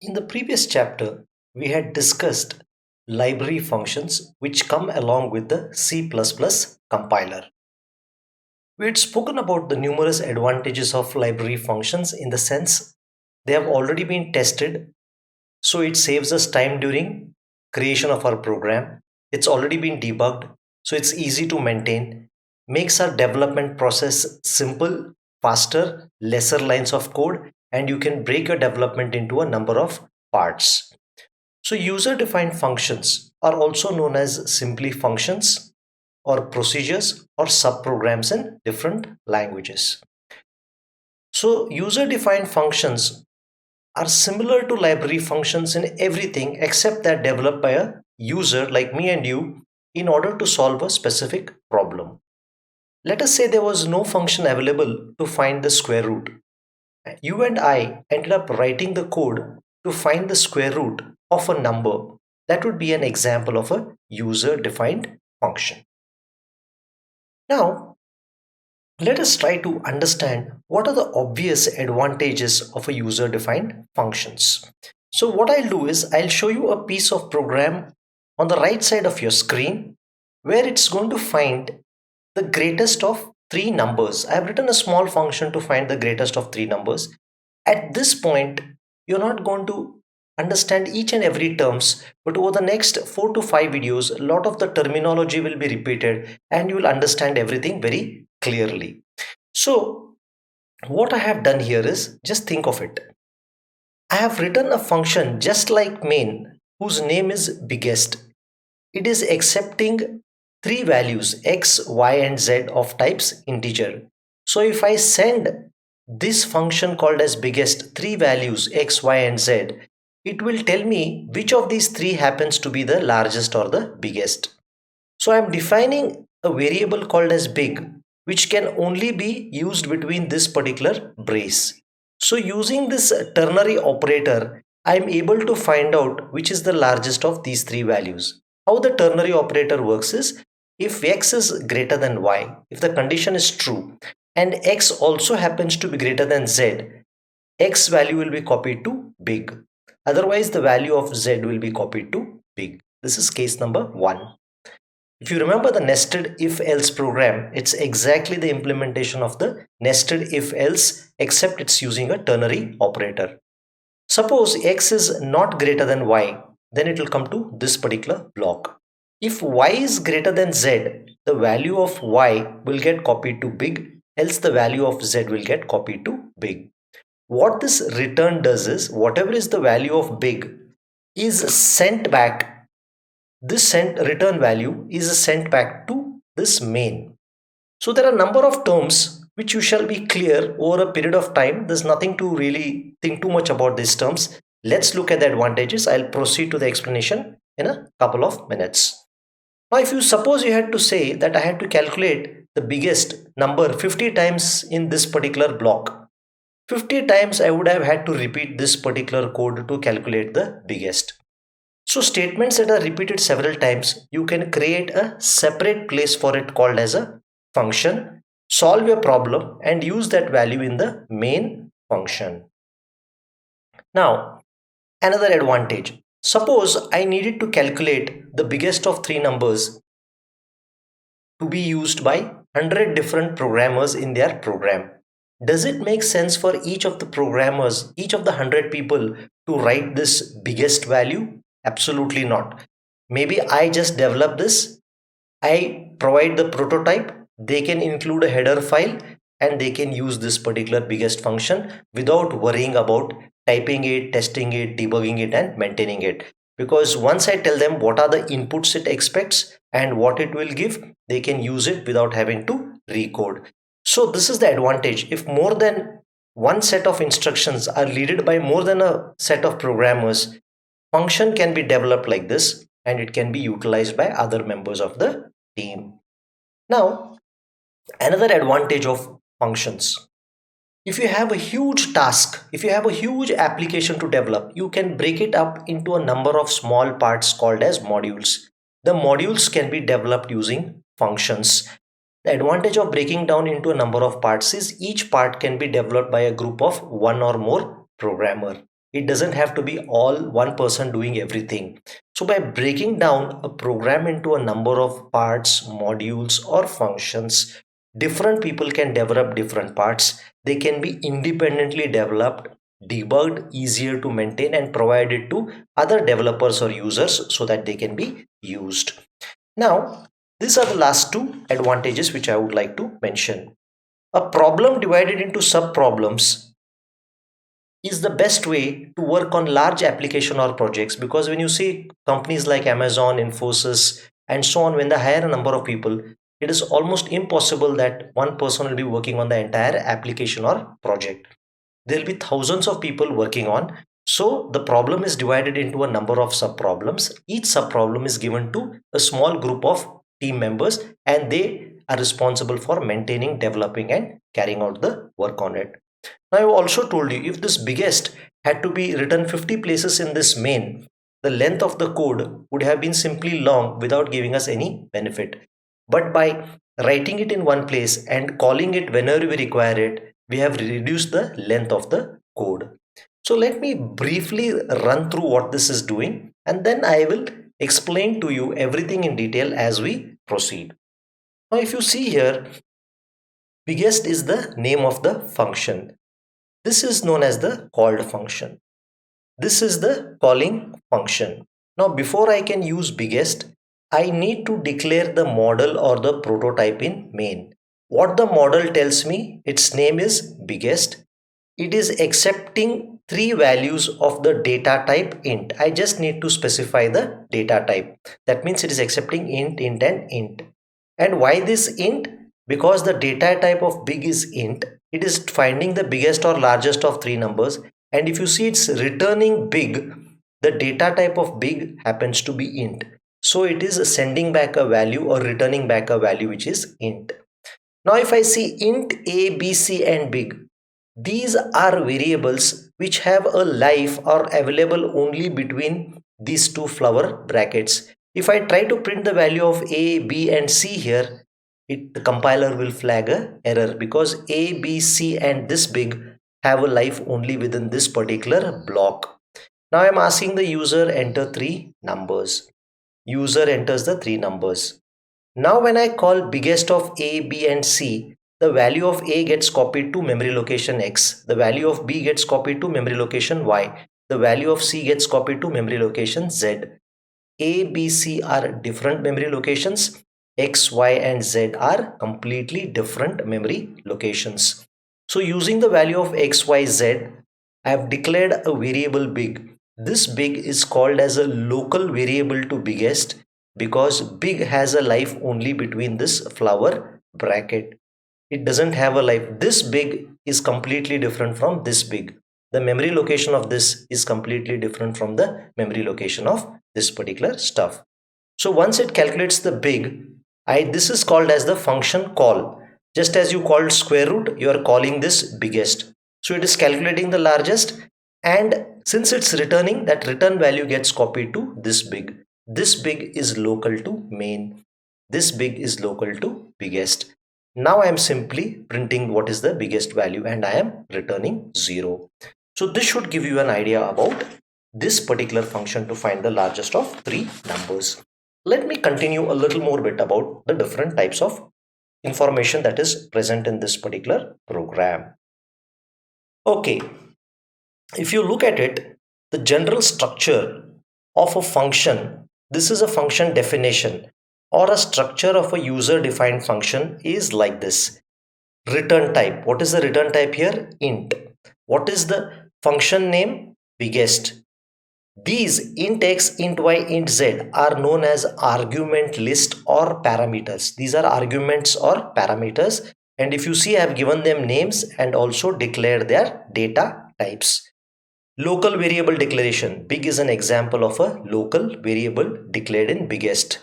In the previous chapter, we had discussed library functions which come along with the C++ compiler. We had spoken about the numerous advantages of library functions in the sense they have already been tested, so it saves us time during creation of our program. It's already been debugged, so it's easy to maintain, makes our development process simple, faster, lesser lines of code, and you can break your development into a number of parts. So user-defined functions are also known as simply functions or procedures or subprograms in different languages. So user-defined functions are similar to library functions in everything except that developed by a user like me and you in order to solve a specific problem. Let us say there was no function available to find the square root. You and I ended up writing the code to find the square root of a number. That would be an example of a user defined function. Now, let us try to understand what are the obvious advantages of a user defined functions. So what I'll do is I'll show you a piece of program on the right side of your screen where it's going to find the greatest of three numbers. I've written a small function to find the greatest of three numbers. At this point, you're not going to understand each and every terms, but over the next 4 to 5 videos, a lot of the terminology will be repeated and you will understand everything very clearly. So what I have done here is just think of it. I have written a function just like main whose name is biggest. It is accepting three values x, y and z of types integer. So if I send this function called as biggest three values x, y and z, it will tell me which of these three happens to be the largest or the biggest. So I am defining a variable called as big which can only be used between this particular brace. So using this ternary operator, I am able to find out which is the largest of these three values. How the ternary operator works is if x is greater than y, if the condition is true and x also happens to be greater than z, x value will be copied to big. Otherwise, the value of z will be copied to big. This is case number 1. If you remember the nested if else program, it's exactly the implementation of the nested if else except it's using a ternary operator. Suppose x is not greater than y, then it will come to this particular block. If y is greater than z, the value of y will get copied to big, else the value of z will get copied to big. What this return does is whatever is the value of big is sent back. This return value is sent back to this main. So there are a number of terms which you shall be clear over a period of time. There's nothing to really think too much about these terms. Let's look at the advantages. I'll proceed to the explanation in a couple of minutes. Now, if you suppose you had to say that I had to calculate the biggest number 50 times in this particular block, 50 times I would have had to repeat this particular code to calculate the biggest. So statements that are repeated several times, you can create a separate place for it called as a function, solve your problem and use that value in the main function. Now, another advantage. Suppose I needed to calculate the biggest of three numbers to be used by 100 different programmers in their program. Does it make sense for each of the programmers, each of the 100 people to write this biggest value? Absolutely not. Maybe I just develop this, I provide the prototype, they can include a header file and they can use this particular biggest function without worrying about typing it, testing it, debugging it and maintaining it. Because once I tell them what are the inputs it expects and what it will give, they can use it without having to recode. So this is the advantage. If more than one set of instructions are leaded by more than a set of programmers, function can be developed like this and it can be utilized by other members of the team. Now, another advantage of functions. If you have a huge task, if you have a huge application to develop, you can break it up into a number of small parts called as modules. The modules can be developed using functions. The advantage of breaking down into a number of parts is each part can be developed by a group of one or more programmer. It doesn't have to be all one person doing everything. So by breaking down a program into a number of parts, modules, or functions, different people can develop different parts. They can be independently developed, debugged, easier to maintain, and provided to other developers or users so that they can be used. Now, these are the last two advantages which I would like to mention. A problem divided into sub problems is the best way to work on large application or projects, because when you see companies like Amazon, Infosys, and so on, when they hire a number of people, it is almost impossible that one person will be working on the entire application or project. There will be thousands of people working on. So the problem is divided into a number of sub problems. Each sub problem is given to a small group of team members, and they are responsible for maintaining, developing, and carrying out the work on it. Now, I've also told you, if this biggest had to be written 50 places in this main, the length of the code would have been simply long without giving us any benefit. But by writing it in one place and calling it whenever we require it, we have reduced the length of the code. So let me briefly run through what this is doing, and then I will explain to you everything in detail as we proceed. Now, if you see here, biggest is the name of the function. This is known as the called function. This is the calling function. Now, before I can use biggest, I need to declare the model or the prototype in main. What the model tells me, its name is biggest. It is accepting three values of the data type int. I just need to specify the data type. That means it is accepting int, int, and int. And why this int? Because the data type of big is int. It is finding the biggest or largest of three numbers, and if you see it's returning big, the data type of big happens to be int, so it is sending back a value or returning back a value which is int. Now if I see int a, b, c, and big, these are variables which have a life or available only between these two flower brackets. If I try to print the value of a, b, and c here, the compiler will flag a error, because a, b, c, and this big have a life only within this particular block. Now I'm asking the user enter three numbers. User enters the three numbers. Now when I call biggest of a, b, and c, the value of a gets copied to memory location x, the value of b gets copied to memory location y, the value of c gets copied to memory location z. A, B, C are different memory locations. X, Y, and Z are completely different memory locations. So using the value of X, Y, Z, I have declared a variable big. This big is called as a local variable to biggest, because big has a life only between this flower bracket. It doesn't have a life. This big is completely different from this big. The memory location of this is completely different from the memory location of this particular stuff. So once it calculates the big, this is called as the function call. Just as you called square root, you are calling this biggest. So it is calculating the largest, and since it's returning, that return value gets copied to this big. This big is local to main. This big is local to biggest. Now I am simply printing what is the biggest value, and I am returning 0. So this should give you an idea about this particular function to find the largest of three numbers. Let me continue a little more bit about the different types of information that is present in this particular program. Okay, if you look at it, the general structure of a function, this is a function definition, or a structure of a user defined function is like this. Return type. What is the return type here? Int. What is the function name? Biggest. These int x, int y, int z are known as argument list or parameters. These are arguments or parameters, and if you see, I have given them names and also declared their data types. Local variable declaration. Big is an example of a local variable declared in biggest.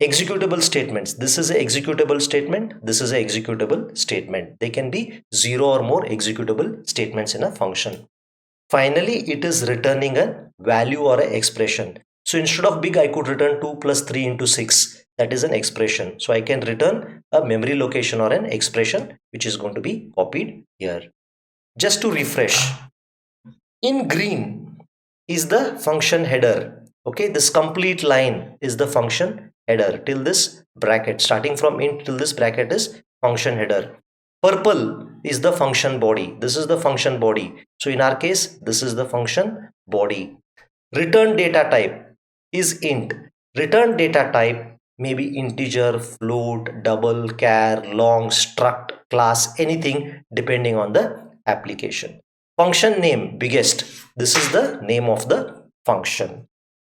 Executable statements. This is an executable statement. This is an executable statement. They can be 0 or more executable statements in a function. Finally, it is returning a value or an expression. So instead of big, I could return 2 plus 3 into 6. That is an expression. So I can return a memory location or an expression which is going to be copied here. Just to refresh, In green is the function header. Okay, this complete line is the function header till this bracket. Starting from int till this bracket is function header. Purple is the function body. This is the function body. So in our case, this is the function body. Return data type is int. Return data type may be integer, float, double, char, long, struct, class, anything depending on the application. Function name biggest. This is the name of the function.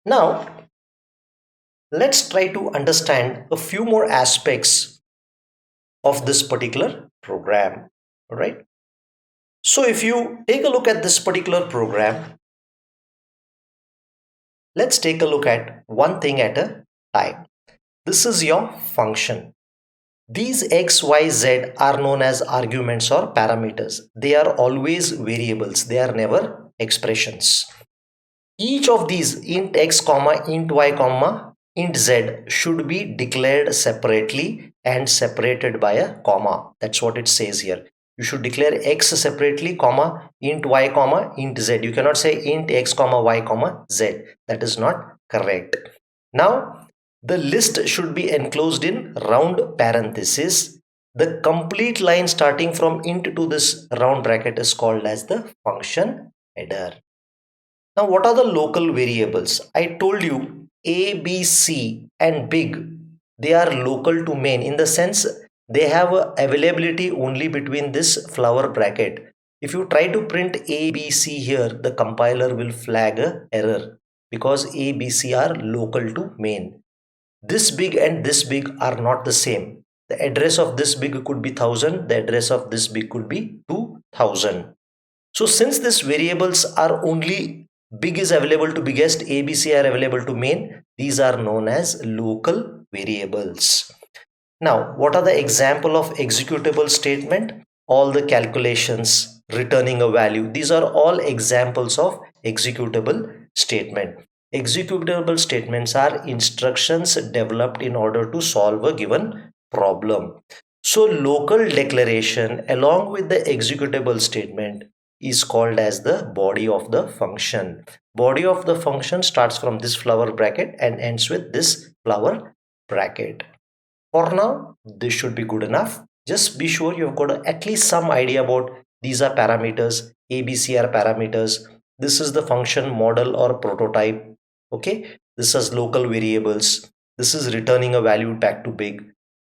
Now, let's try to understand a few more aspects of this particular program. All right. So if you take a look at this particular program, let's take a look at one thing at a time. This is your function. These x, y, z are known as arguments or parameters. They are always variables. They are never expressions. Each of these int x, comma, int y, comma, int z should be declared separately and separated by a comma. That's what it says here. You should declare x separately, comma, int y, comma, int z. You cannot say int x, comma, y, comma, z. That is not correct. Now, the list should be enclosed in round parenthesis. The complete line starting from int to this round bracket is called as the function header. Now, what are the local variables? I told you A, B, C and big, they are local to main in the sense they have a availability only between this flower bracket. If you try to print A, B, C here, the compiler will flag a error because A, B, C are local to main. This big and this big are not the same. The address of this big could be 1000, the address of this big could be 2000. So since these variables are only big is available to biggest, A, B, C are available to main, these are known as local variables. Now, what are the example of executable statement? All the calculations, returning a value. These are all examples of executable statement. Executable statements are instructions developed in order to solve a given problem. So local declaration along with the executable statement is called as the body of the function. Body of the function starts from this flower bracket and ends with this flower bracket. For now, this should be good enough. Just be sure you've got at least some idea about these are parameters, ABC are parameters. This is the function model or prototype. Okay, this is local variables. This is returning a value back to big.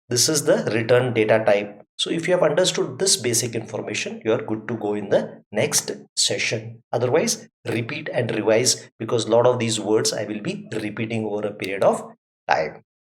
This is the return data type. So if you have understood this basic information, you are good to go in the next session. Otherwise, repeat and revise because a lot of these words I will be repeating over a period of time.